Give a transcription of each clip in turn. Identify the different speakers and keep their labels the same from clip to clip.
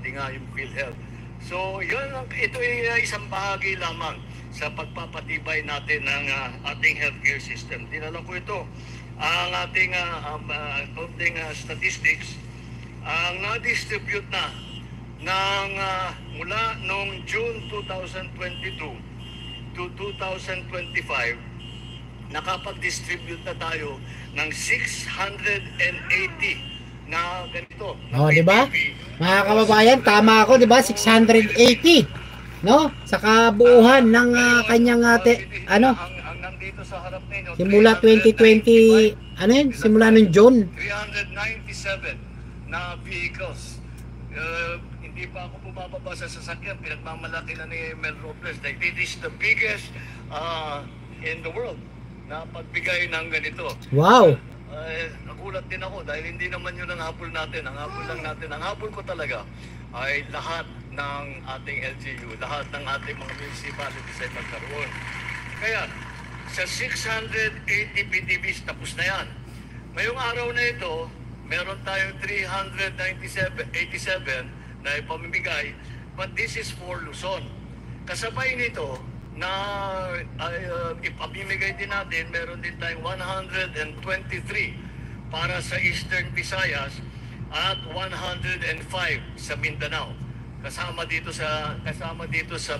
Speaker 1: pati nga yung PhilHealth. So, ito ay isang bahagi lamang sa pagpapatibay natin ng ating healthcare system. Dinala ko ito. Ang ating statistics, ang na-distribute na ng mula noong June 2022 to 2025, nakapag-distribute na tayo ng 680 na ganito.
Speaker 2: Oh, di ba? Mga kababayan, tama ako, di ba? 680, no? Sa kabuuhan ng kanyang
Speaker 1: ang nandito sa harap ninyo,
Speaker 2: simula 2020, ano yun? Simula nung June.
Speaker 1: 397 na vehicles. Hindi pa ako bumababa sa sasakyan. Pinagmamalaki na ni Mel Robles. Like, this is the biggest in the world na pagbigay ng ganito.
Speaker 2: Wow!
Speaker 1: Nagulat din ako dahil hindi naman yun ang habol natin. Ang habol lang natin, ang habol ko talaga ay lahat ng ating LGU, lahat ng ating mga municipalities ay magkaroon. Kaya, sa 680 PDBs, tapos na yan. Ngayong araw na ito, meron tayong 387 na ipamimigay, but this is for Luzon. Kasabay nito, na ipamimigay din natin, meron din tayong 123 para sa Eastern Visayas at 105 sa Mindanao. Kasama dito sa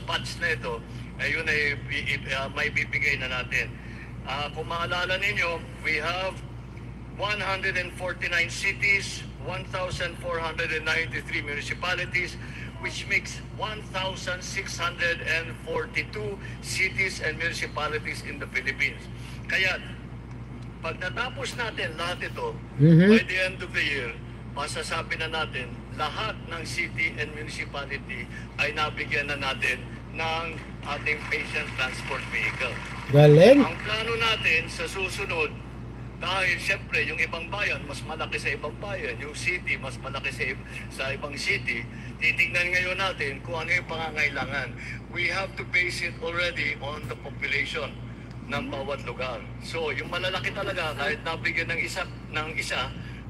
Speaker 1: batch na ito, ayun ay may bibigay na natin. Kung maalala ninyo, we have 149 cities, 1,493 municipalities, which makes 1,642 cities and municipalities in the Philippines. Kaya, pag natapos natin lahat ito, by the end of the year, masasabi na natin, lahat ng city and municipality ay nabigyan na natin ng ating patient transport vehicle.
Speaker 2: Galing!
Speaker 1: Ang plano natin sa susunod, dahil siyempre yung ibang bayan mas malaki sa ibang bayan, yung city mas malaki sa ibang city, titignan ngayon natin kung ano yung pangangailangan. We have to base it already on the population ng bawat lugar. So yung malalaki talaga, kahit nabigyan ng isa,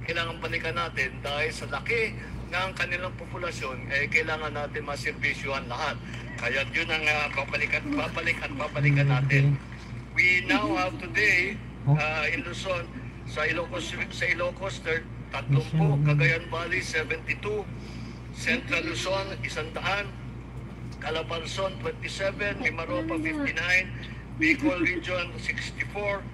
Speaker 1: kailangan balikan natin dahil sa laki ng kanilang populasyon, kailangan natin maservisyohan lahat. Kaya yun ang babalikan natin. We now have today in Luzon, sa Ilocos 30, Cagayan Valley 72, Central Luzon 100, Calabarzon 27, Mimaropa 59, Bicol Region 64,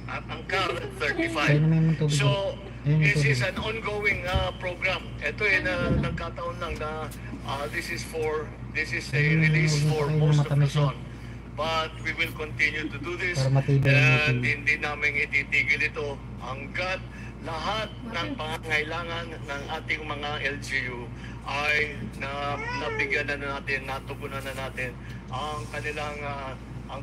Speaker 1: at Ancar 35. So this is an ongoing program. Ito ay nagkataon lang na this is a release for most of Luzon. But we will continue to do this, and hindi namin ititigil ito hanggat lahat ng pangangailangan ng ating mga LGU ay nabigyan na natin, natugunan na natin ang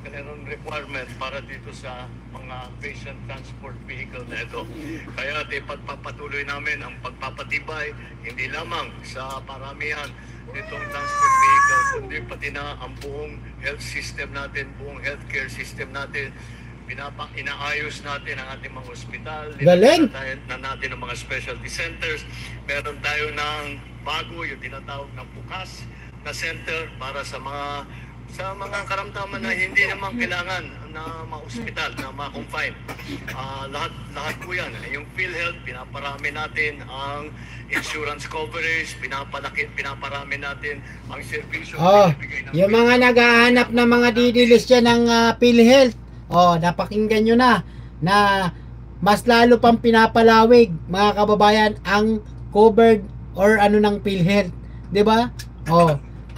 Speaker 1: kanilang requirement para dito sa mga patient transport vehicle na ito. Kaya pagpapatuloy namin ang pagpapatibay, hindi lamang sa paramihan nitong transport vehicle, kundi pati na ang buong health system natin, buong healthcare system natin. Inaayos natin ang ating mga ospital,
Speaker 2: Galing!
Speaker 1: na natin ang mga specialty centers. Meron tayo ng bago, yung tinatawag ng bukas na center para sa mga karamdaman na hindi naman kailangan na ma-hospital, na ma-confine. Lahat po yan. Yung PhilHealth, pinaparami natin ang insurance coverage, pinaparami natin ang servisyo.
Speaker 2: Yung mga naghahanap ng mga didilis dyan ng PhilHealth, napakinggan nyo na mas lalo pang pinapalawig, mga kababayan, ang covered or ng PhilHealth. Diba?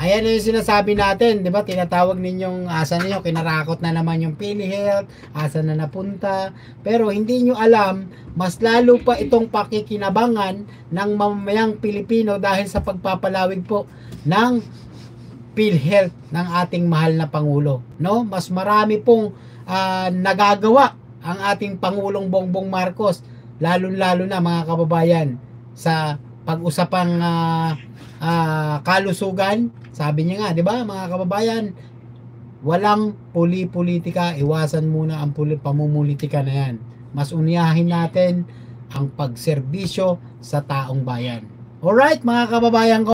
Speaker 2: Ayan yung sinasabi natin, di ba? Tinatawag ninyong asa niyo, kinarakot na naman yung PhilHealth, asa na napunta. Pero hindi nyo alam, mas lalo pa itong pakikinabangan ng mamamayang Pilipino dahil sa pagpapalawig po ng PhilHealth ng ating mahal na Pangulo. No? Mas marami pong nagagawa ang ating Pangulong Bongbong Marcos, lalo-lalo na mga kababayan, sa pag-usapang kalusugan. Sabi niya nga, di ba mga kababayan, walang politika, iwasan muna ang pamumulitika na yan. Mas uniyahin natin ang pagserbisyo sa taong bayan. Alright mga kababayan ko.